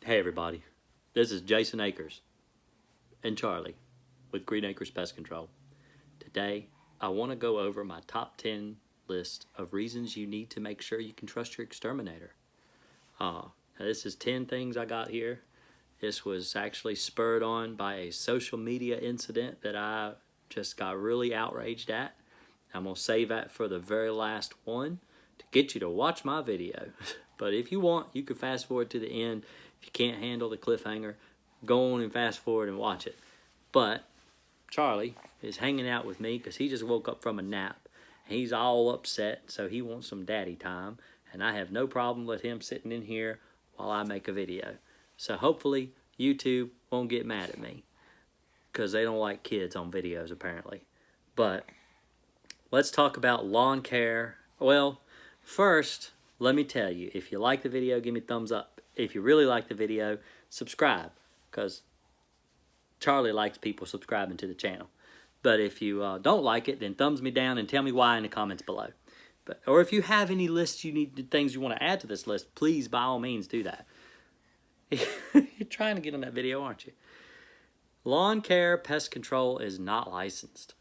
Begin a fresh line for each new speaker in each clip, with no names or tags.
Hey everybody, this is Jason Akers and Charlie with Green Acres Pest Control. Today, I want to go over my top 10 list of reasons you need to make sure you can trust your exterminator. Now this is 10 things I got here. This was actually spurred on by a social media incident that I just got really outraged at. I'm going to save that for the very last one to get you to watch my video. But if you want, you can fast forward to the end. If you can't handle the cliffhanger, go on and fast forward and watch it. But Charlie is hanging out with me because he just woke up from a nap. He's all upset, so he wants some daddy time. And I have no problem with him sitting in here while I make a video. So hopefully YouTube won't get mad at me because they don't like kids on videos apparently. But let's talk about lawn care. Well, first, let me tell you, if you like the video, give me a thumbs up. If you really like the video, subscribe, because Charlie likes people subscribing to the channel. But if you don't like it, then thumbs me down and tell me why in the comments below. Or if you have any lists things you want to add to this list, please, by all means, do that. You're trying to get on that video, aren't you? Lawn care pest control is not licensed.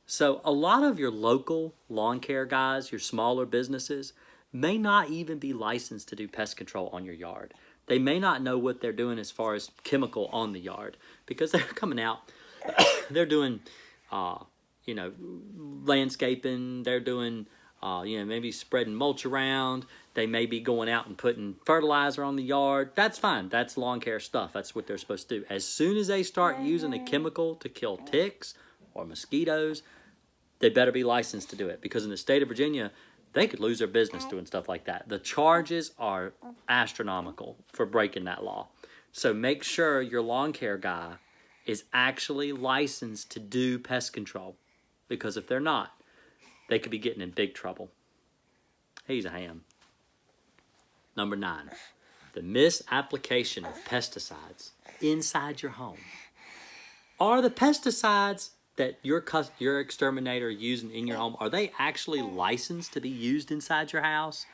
So a lot of your local lawn care guys, your smaller businesses, may not even be licensed to do pest control on your yard. They may not know what they're doing as far as chemical on the yard because they're coming out, they're doing, landscaping, they're doing, maybe spreading mulch around. They may be going out and putting fertilizer on the yard. That's fine. That's lawn care stuff. That's what they're supposed to do. As soon as they start using a chemical to kill ticks or mosquitoes, they better be licensed to do it because in the state of Virginia, they could lose their business doing stuff like that. The charges are astronomical for breaking that law. So make sure your lawn care guy is actually licensed to do pest control. Because if they're not, they could be getting in big trouble. He's a ham. Number 9, the misapplication of pesticides inside your home. Are the pesticides that your exterminator using in your home, are they actually licensed to be used inside your house?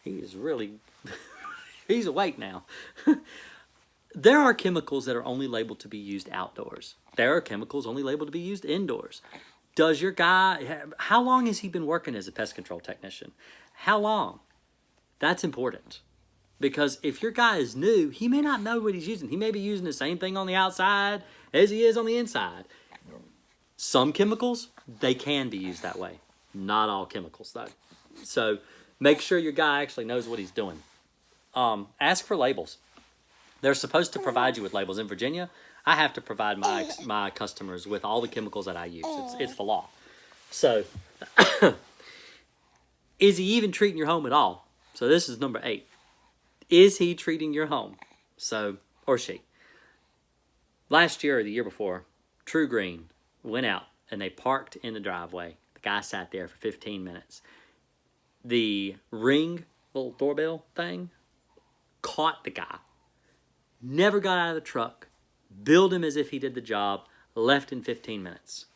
He is really, he's awake now. There are chemicals that are only labeled to be used outdoors. There are chemicals only labeled to be used indoors. Does your guy, how long has he been working as a pest control technician? How long? That's important. Because if your guy is new, he may not know what he's using. He may be using the same thing on the outside as he is on the inside. Some chemicals, they can be used that way. Not all chemicals, though. So make sure your guy actually knows what he's doing. Ask for labels. They're supposed to provide you with labels. In Virginia, I have to provide my customers with all the chemicals that I use. It's the law. So is he even treating your home at all? So this is number 8. Is he treating your home? So, or she. Last year or the year before, True Green went out and they parked in the driveway. The guy sat there for 15 minutes. The Ring little doorbell thing caught the guy. Never got out of the truck. Billed him as if he did the job. Left in 15 minutes.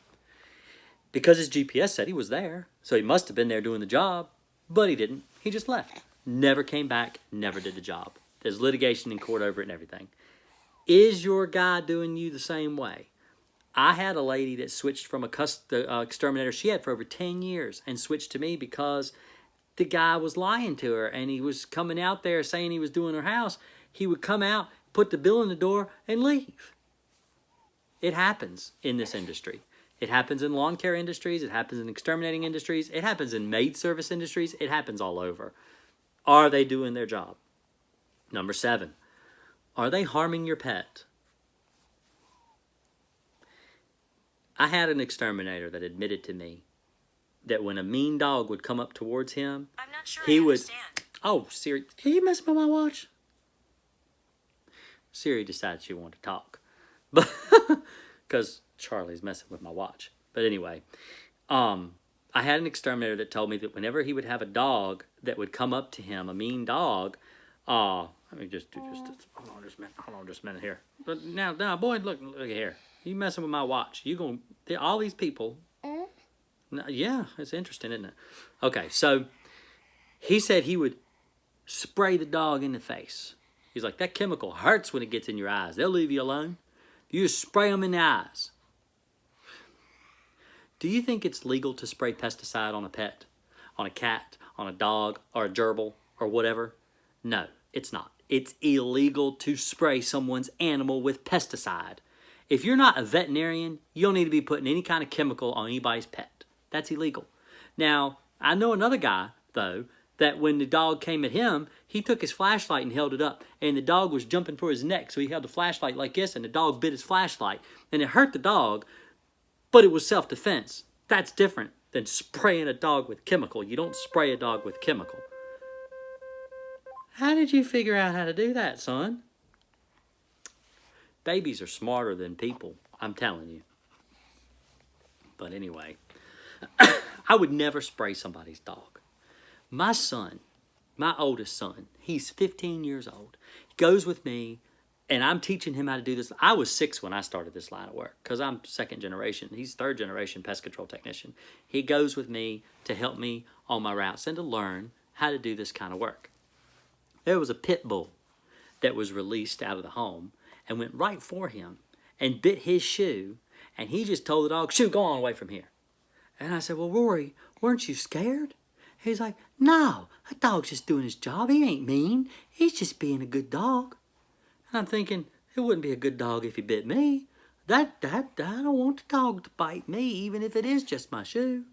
Because his GPS said he was there. So he must have been there doing the job. But he didn't. He just left. Never came back. Never did the job. There's litigation in court over it and everything. Is your guy doing you the same way? I had a lady that switched from the exterminator she had for over 10 years and switched to me because the guy was lying to her and he was coming out there saying he was doing her house. He would come out, put the bill in the door, and leave. It happens in this industry. It happens in lawn care industries. It happens in exterminating industries. It happens in maid service industries. It happens all over. Are they doing their job? Number 7, are they harming your pet? I had an exterminator that admitted to me that when a mean dog would come up towards him,
I'm not sure
he
I
would...
understand.
Oh, Siri, are you messing with my watch? Siri decided she wanted to talk. But because Charlie's messing with my watch. But anyway, I had an exterminator that told me that whenever he would have a dog that would come up to him, a mean dog, let me just do hold on just a minute here. But now, boy, look here. You messing with my watch. All these people. Yeah, it's interesting, isn't it? Okay, so he said he would spray the dog in the face He's like, that chemical hurts when it gets in your eyes. They'll leave you alone. You just spray them in the eyes. Do you think it's legal to spray pesticide on a pet, on a cat, on a dog, or a gerbil, or whatever? No, it's not. It's illegal to spray someone's animal with pesticide. If you're not a veterinarian, you don't need to be putting any kind of chemical on anybody's pet. That's illegal. Now, I know another guy, though, that when the dog came at him, he took his flashlight and held it up, and the dog was jumping for his neck, so he held the flashlight like this, and the dog bit his flashlight, and it hurt the dog, but it was self-defense. That's different than spraying a dog with chemical. You don't spray a dog with chemical. How did you figure out how to do that, son? Babies are smarter than people, I'm telling you. But anyway, I would never spray somebody's dog. My son, my oldest son, he's 15 years old. He goes with me, and I'm teaching him how to do this. I was 6 when I started this line of work because I'm second generation. He's third generation pest control technician. He goes with me to help me on my routes and to learn how to do this kind of work. There was a pit bull that was released out of the home and went right for him and bit his shoe, and he just told the dog, "Shoo, go on away from here." And I said, "Well, Rory, weren't you scared?" He's like, "No, a dog's just doing his job. He ain't mean. He's just being a good dog." And I'm thinking, it wouldn't be a good dog if he bit me. I don't want the dog to bite me, even if it is just my shoe.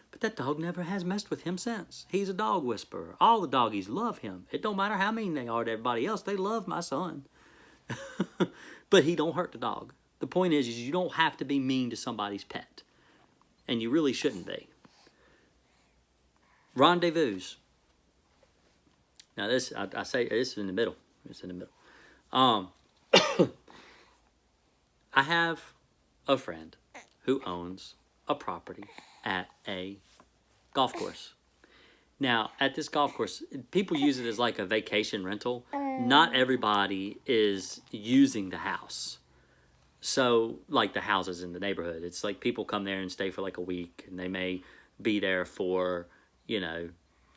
But that dog never has messed with him since. He's a dog whisperer. All the doggies love him. It don't matter how mean they are to everybody else. They love my son. But he don't hurt the dog. The point is you don't have to be mean to somebody's pet. And you really shouldn't be. Rendezvous. Now this, I say this is in the middle. It's in the middle. I have a friend who owns a property at a golf course. Now, at this golf course, people use it as like a vacation rental. Not everybody is using the house. So, like the houses in the neighborhood, it's like people come there and stay for like a week, and they may be there for, 3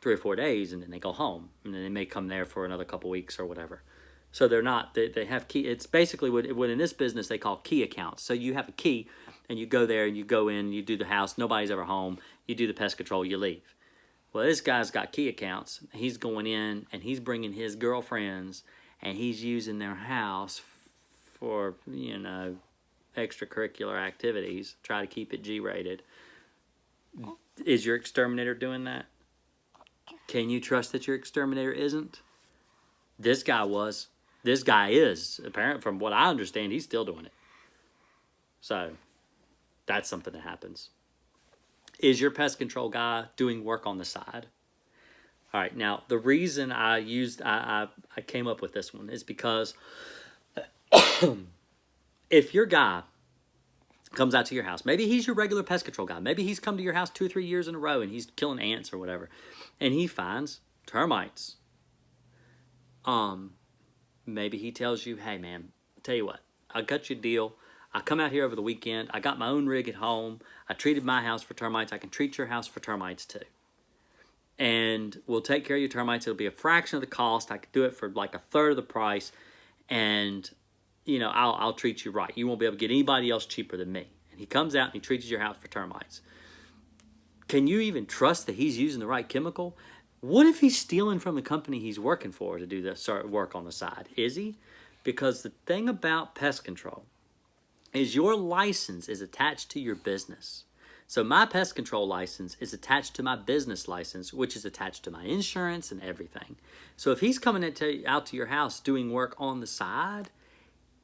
or 4 days, and then they go home, and then they may come there for another couple weeks or whatever. So they're not, they have key, it's basically what in this business they call key accounts. So you have a key, and you go there, and you go in, you do the house, nobody's ever home, you do the pest control, you leave. Well, this guy's got key accounts. He's going in, and he's bringing his girlfriends, and he's using their house for, extracurricular activities, try to keep it G-rated. Is your exterminator doing that? Can you trust that your exterminator isn't? This guy was. This guy is. Apparently, from what I understand, he's still doing it. So, that's something that happens. Is your pest control guy doing work on the side? All right, now, the reason I came up with this one is because if your guy comes out to your house, maybe he's your regular pest control guy, maybe he's come to your house 2 or 3 years in a row and he's killing ants or whatever, and he finds termites. Maybe he tells you, "Hey man, I'll tell you what, I got you a deal. I come out here over the weekend. I got my own rig at home. I treated my house for termites. I can treat your house for termites too. And we'll take care of your termites. It'll be a fraction of the cost. I could do it for like 1/3 of the price. And, I'll treat you right. You won't be able to get anybody else cheaper than me." And he comes out and he treats your house for termites. Can you even trust that he's using the right chemical? What if he's stealing from the company he's working for to do this work on the side? Is he? Because the thing about pest control is your license is attached to your business. So my pest control license is attached to my business license, which is attached to my insurance and everything. So if he's coming out to your house doing work on the side,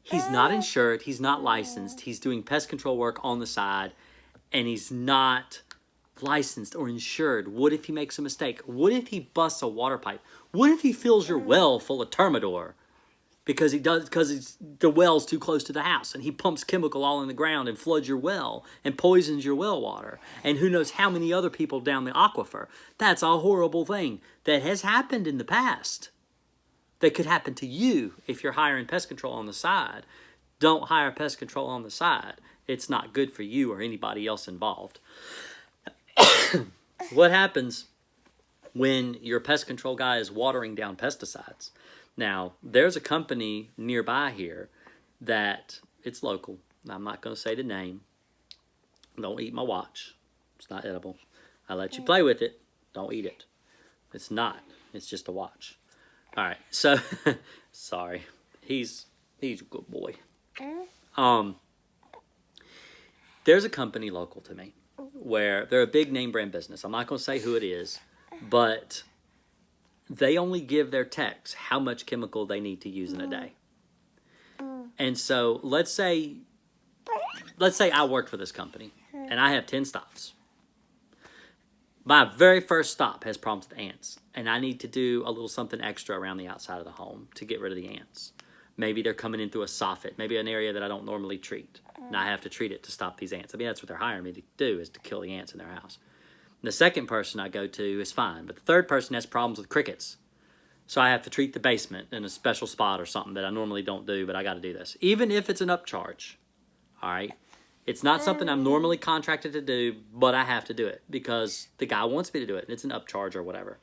he's not insured, he's not licensed, he's doing pest control work on the side, and he's not licensed or insured. What if he makes a mistake? What if he busts a water pipe? What if he fills your well full of Termidor? Because the well's too close to the house, and he pumps chemical all in the ground and floods your well and poisons your well water, and who knows how many other people down the aquifer. That's a horrible thing that has happened in the past. That could happen to you if you're hiring pest control on the side. Don't hire pest control on the side. It's not good for you or anybody else involved. What happens when your pest control guy is watering down pesticides? Now, there's a company nearby here that it's local. I'm not going to say the name. Don't eat my watch. It's not edible. I let you play with it. Don't eat it. It's not. It's just a watch. All right. So, sorry. He's a good boy. There's a company local to me where they're a big name brand business. I'm not going to say who it is, but they only give their techs how much chemical they need to use in a day. And so let's say I worked for this company and I have 10 stops. My very first stop has problems with ants, and I need to do a little something extra around the outside of the home to get rid of the ants. Maybe they're coming in through a soffit, maybe an area that I don't normally treat, and I have to treat it to stop these ants. I mean, that's what they're hiring me to do, is to kill the ants in their house. The second person I go to is fine, but the third person has problems with crickets. So I have to treat the basement in a special spot or something that I normally don't do, but I got to do this. Even if it's an upcharge, all right? It's not something I'm normally contracted to do, but I have to do it because the guy wants me to do it, and it's an upcharge or whatever.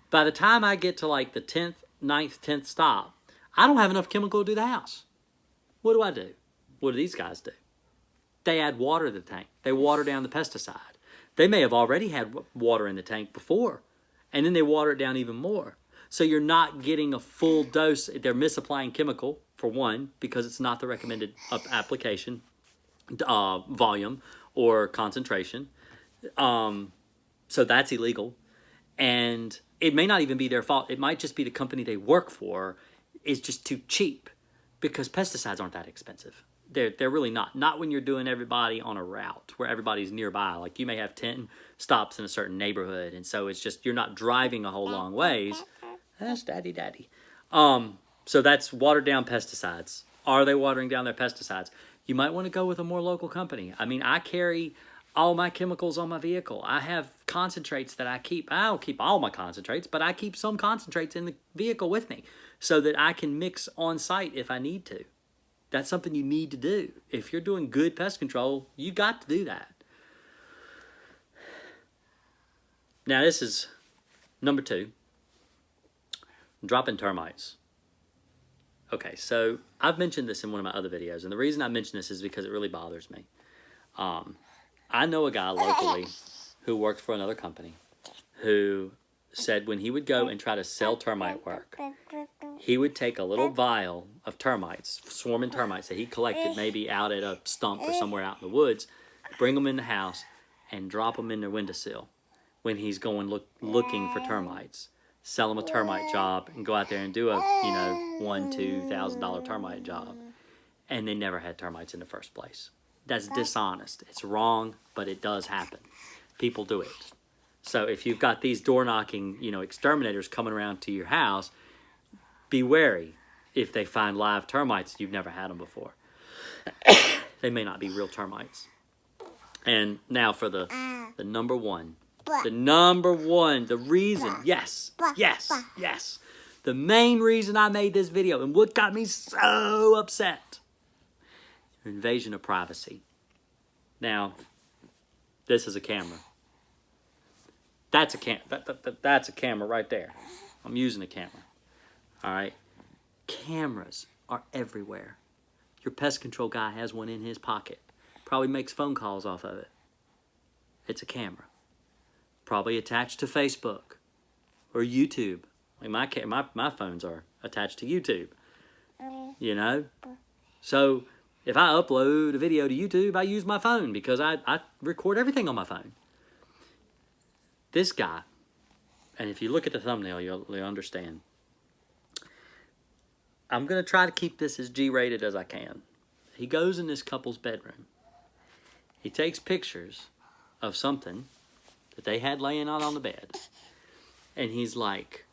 By the time I get to like the 10th, 9th, 10th stop, I don't have enough chemical to do the house. What do? What do these guys do? They add water to the tank. They water down the pesticide. They may have already had water in the tank before, and then they water it down even more. So you're not getting a full dose. They're misapplying chemical, for one, because it's not the recommended application volume or concentration. So that's illegal. And it may not even be their fault. It might just be the company they work for is just too cheap, because pesticides aren't that expensive. They're really not. Not when you're doing everybody on a route where everybody's nearby. Like you may have 10 stops in a certain neighborhood, and so it's just you're not driving a whole long ways. That's daddy. So that's watered down pesticides. Are they watering down their pesticides? You might want to go with a more local company. I mean, I carry all my chemicals on my vehicle. I have concentrates that I keep. I don't keep all my concentrates, but I keep some concentrates in the vehicle with me so that I can mix on site if I need to. That's something you need to do. If you're doing good pest control, you got to do that. Now, this is number 2. Dropping termites. Okay, so I've mentioned this in one of my other videos, and the reason I mention this is because it really bothers me. I know a guy locally who worked for another company who said when he would go and try to sell termite work, he would take a little vial of termites, swarming termites that he collected maybe out at a stump or somewhere out in the woods, bring them in the house, and drop them in their windowsill when he's going looking for termites. Sell them a termite job and go out there and do a $1,000-$2,000 termite job, and they never had termites in the first place. That's dishonest. It's wrong, but it does happen. People do it. So if you've got these door knocking, exterminators coming around to your house, be wary if they find live termites. You've never had them before. They may not be real termites. And now for the number one. The number one, the reason, yes. The main reason I made this video and what got me so upset. Invasion of privacy. Now, this is a camera. That's a camera right there. I'm using a camera. All right. Cameras are everywhere. Your pest control guy has one in his pocket. Probably makes phone calls off of it. It's a camera. Probably attached to Facebook or YouTube. Like my phones are attached to YouTube. So if I upload a video to YouTube, I use my phone because I record everything on my phone. This guy, and if you look at the thumbnail, you'll understand. I'm going to try to keep this as G-rated as I can. He goes in this couple's bedroom. He takes pictures of something that they had laying out on the bed. And he's like,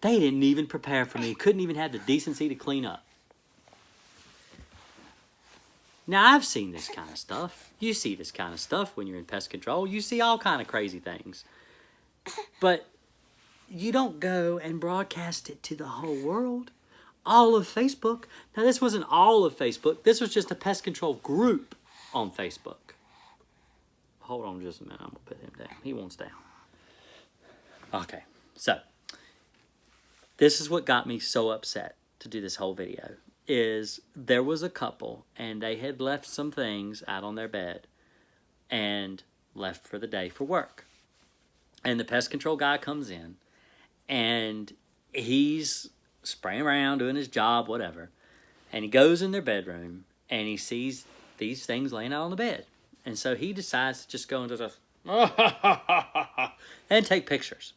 they didn't even prepare for me. Couldn't even have the decency to clean up. Now, I've seen this kind of stuff. You see this kind of stuff when you're in pest control. You see all kind of crazy things. But you don't go and broadcast it to the whole world. All of Facebook. Now, this wasn't all of Facebook. This was just a pest control group on Facebook. Hold on just a minute. I'm going to put him down. He wants down. Okay. So, This is what got me so upset to do this whole video, is there was a couple and they had left some things out on their bed and left for the day for work. And the pest control guy comes in and he's spraying around, doing his job, whatever. And he goes in their bedroom and he sees these things laying out on the bed. And so he decides to just go into the and take pictures.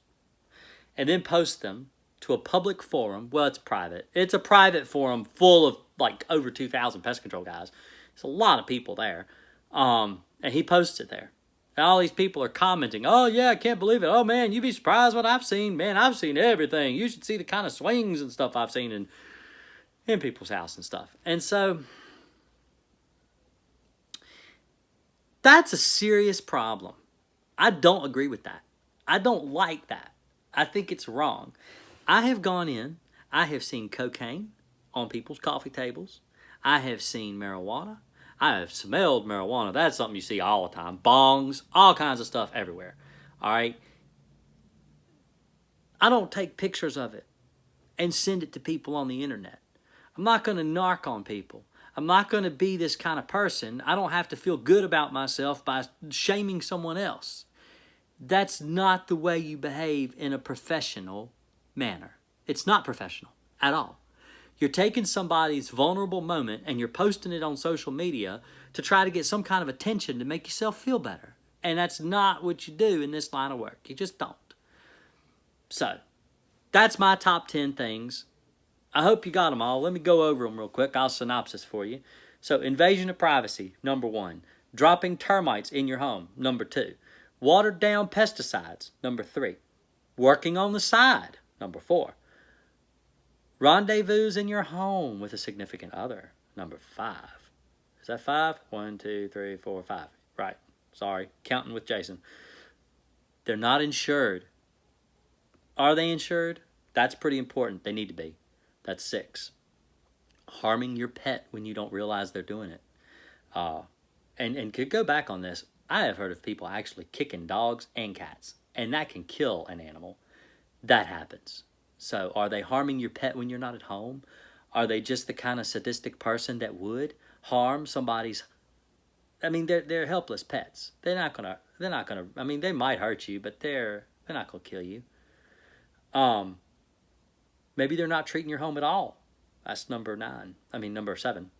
And then post them to a public forum. Well, it's private. It's a private forum full of like over 2,000 pest control guys. There's a lot of people there. And he posts it there. And all these people are commenting, oh, yeah, I can't believe it. Oh, man, you'd be surprised what I've seen. Man, I've seen everything. You should see the kind of swings and stuff I've seen in people's house and stuff. And so that's a serious problem. I don't agree with that. I don't like that. I think it's wrong. I have gone in. I have seen cocaine on people's coffee tables. I have seen marijuana. I have smelled marijuana. That's something you see all the time. Bongs, all kinds of stuff everywhere. All right? I don't take pictures of it and send it to people on the internet. I'm not going to narc on people. I'm not going to be this kind of person. I don't have to feel good about myself by shaming someone else. That's not the way you behave in a professional manner. It's not professional at all. You're taking somebody's vulnerable moment and you're posting it on social media to try to get some kind of attention to make yourself feel better. And that's not what you do in this line of work. You just don't. So, that's my top 10 things. I hope you got them all. Let me go over them real quick. I'll synopsis for you. So, invasion of privacy, number 1. Dropping termites in your home, number 2. Watered down pesticides, number 3. Working on the side, number 4. Rendezvous in your home with a significant other, number 5. Is that 5? 1, 2, 3, 4, 5. Right. Sorry. Counting with Jason. They're not insured. Are they insured? That's pretty important. They need to be. That's 6. Harming your pet when you don't realize they're doing it. And to go back on this, I have heard of people actually kicking dogs and cats, and that can kill an animal. That happens. So are they harming your pet when you're not at home? Are they just the kind of sadistic person that would harm somebody's? I mean, they're helpless pets. They're not gonna. I mean, they might hurt you, but they're not gonna kill you. Maybe they're not treating your home at all. That's number 7.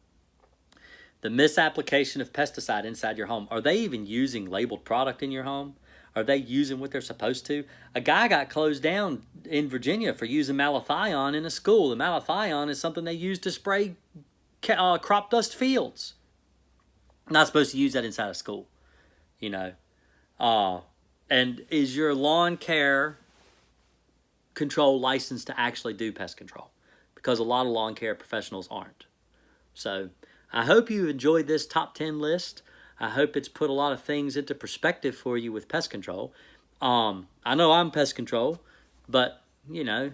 The misapplication of pesticide inside your home. Are they even using labeled product in your home? Are they using what they're supposed to? A guy got closed down in Virginia for using malathion in a school. And malathion is something they use to spray crop dust fields. Not supposed to use that inside a school, you know. And is your lawn care control licensed to actually do pest control? Because a lot of lawn care professionals aren't. So I hope you enjoyed this top 10 list. I hope it's put a lot of things into perspective for you with pest control. I know I'm pest control, but, you know,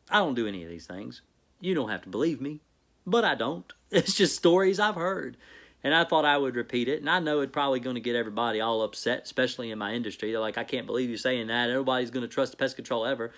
I don't do any of these things. You don't have to believe me, but I don't. It's just stories I've heard. And I thought I would repeat it. And I know it's probably going to get everybody all upset, especially in my industry. They're like, I can't believe you're saying that. Nobody's going to trust pest control ever.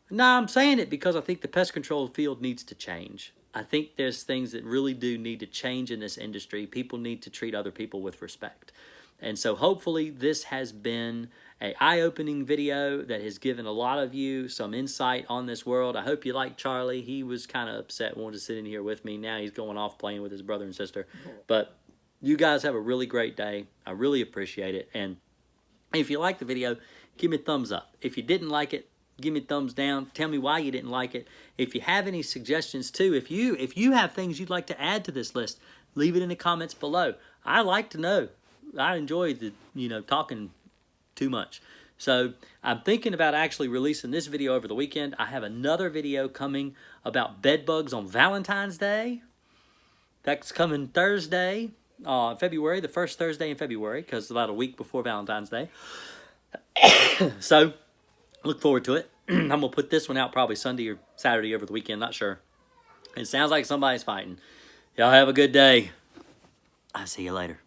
No, I'm saying it because I think the pest control field needs to change. I think there's things that really do need to change in this industry. People need to treat other people with respect. And so hopefully this has been an eye-opening video that has given a lot of you some insight on this world. I hope you like Charlie. He was kind of upset, wanted to sit in here with me. Now he's going off playing with his brother and sister. But you guys have a really great day. I really appreciate it. And if you liked the video, give me a thumbs up. If you didn't like it, give me a thumbs down. Tell me why you didn't like it. If you have any suggestions too, if you have things you'd like to add to this list, leave it in the comments below. I like to know. I enjoy talking too much. So I'm thinking about actually releasing this video over the weekend. I have another video coming about bed bugs on Valentine's Day. That's coming Thursday, February, the first Thursday in February, because it's about a week before Valentine's Day. So look forward to it. I'm going to put this one out probably Sunday or Saturday over the weekend. Not sure. It sounds like somebody's fighting. Y'all have a good day. I'll see you later.